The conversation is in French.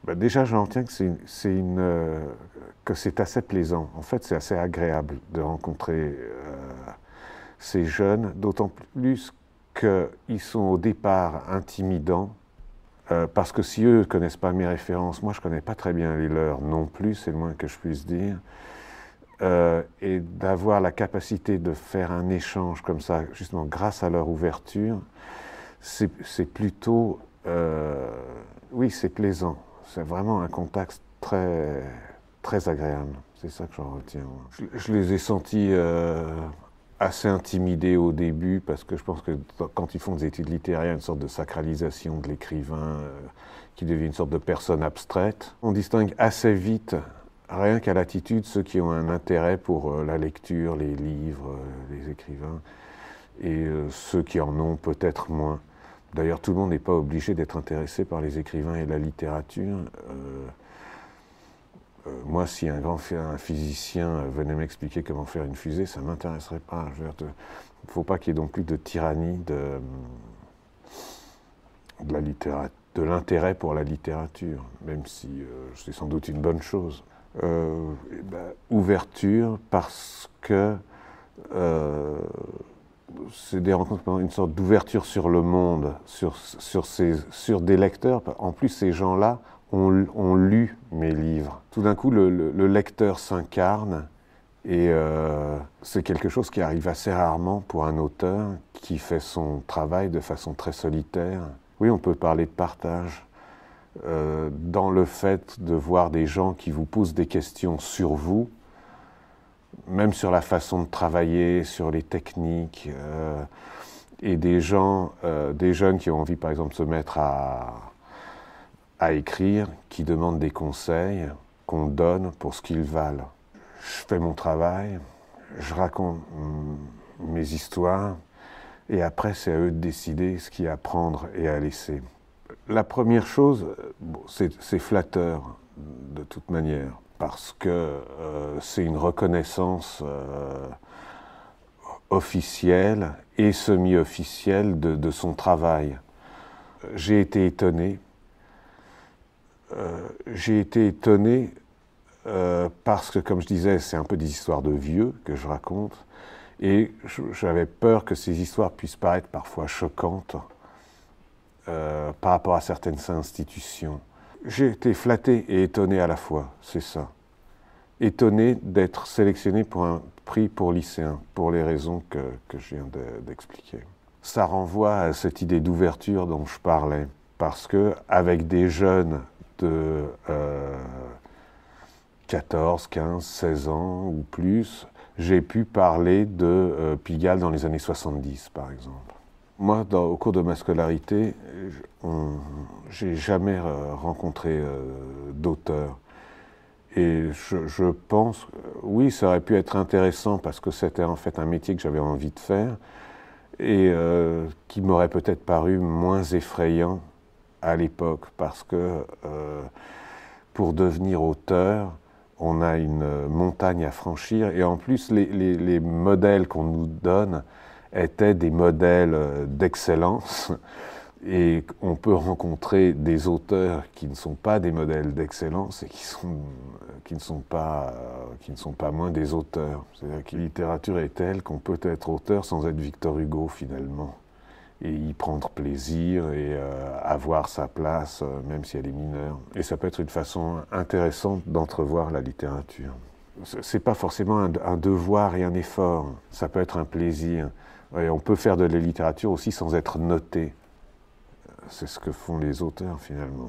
Bah, déjà, j'en retiens que que c'est assez plaisant. En fait, c'est assez agréable de rencontrer ces jeunes, d'autant plus qu'ils sont au départ intimidants, parce que si eux ne connaissent pas mes références, moi je ne connais pas très bien les leurs non plus, c'est le moins que je puisse dire. Et d'avoir la capacité de faire un échange comme ça, justement grâce à leur ouverture, c'est plutôt... oui, c'est plaisant. C'est vraiment un contact très agréable. C'est ça que j'en retiens. Je les ai sentis assez intimidés au début, parce que je pense que quand ils font des études littéraires, il y a une sorte de sacralisation de l'écrivain qui devient une sorte de personne abstraite. On distingue assez vite, rien qu'à l'attitude, ceux qui ont un intérêt pour la lecture, les livres, les écrivains, et ceux qui en ont peut-être moins. D'ailleurs, tout le monde n'est pas obligé d'être intéressé par les écrivains et la littérature. Moi, si un physicien venait m'expliquer comment faire une fusée, ça ne m'intéresserait pas. Il ne faut pas qu'il y ait non plus de tyrannie de l'intérêt pour la littérature, même si c'est sans doute une bonne chose. Ouverture, parce que c'est des rencontres, une sorte d'ouverture sur le monde, sur des lecteurs. En plus, ces gens-là ont lu mes livres. Tout d'un coup, le lecteur s'incarne, et c'est quelque chose qui arrive assez rarement pour un auteur qui fait son travail de façon très solitaire. Oui, on peut parler de partage dans le fait de voir des gens qui vous posent des questions sur vous, même sur la façon de travailler, sur les techniques, et des jeunes qui ont envie, par exemple, de se mettre à écrire, qui demandent des conseils qu'on donne pour ce qu'ils valent. Je fais mon travail, je raconte mes histoires, et après, c'est à eux de décider ce qu'il y a à prendre et à laisser. La première chose, c'est flatteur, de toute manière, parce que c'est une reconnaissance officielle et semi-officielle de son travail. J'ai été étonné. Parce que, comme je disais, c'est un peu des histoires de vieux que je raconte, et j'avais peur que ces histoires puissent paraître parfois choquantes par rapport à certaines institutions. J'ai été flatté et étonné à la fois, c'est ça. Étonné d'être sélectionné pour un prix pour lycéens, pour les raisons que je viens d'expliquer. Ça renvoie à cette idée d'ouverture dont je parlais, parce que avec des jeunes de 14, 15, 16 ans ou plus, j'ai pu parler de Pigalle dans les années 70, par exemple. Moi, au cours de ma scolarité, j'ai jamais rencontré d'auteur. Et je pense, oui, ça aurait pu être intéressant parce que c'était en fait un métier que j'avais envie de faire et qui m'aurait peut-être paru moins effrayant à l'époque, parce que pour devenir auteur, on a une montagne à franchir, et en plus les modèles qu'on nous donne étaient des modèles d'excellence, et on peut rencontrer des auteurs qui ne sont pas des modèles d'excellence et qui ne sont pas moins des auteurs. C'est-à-dire que la littérature est telle qu'on peut être auteur sans être Victor Hugo finalement, et y prendre plaisir et avoir sa place, même si elle est mineure. Et ça peut être une façon intéressante d'entrevoir la littérature. C'est pas forcément un devoir et un effort, ça peut être un plaisir. Et on peut faire de la littérature aussi sans être noté. C'est ce que font les auteurs finalement.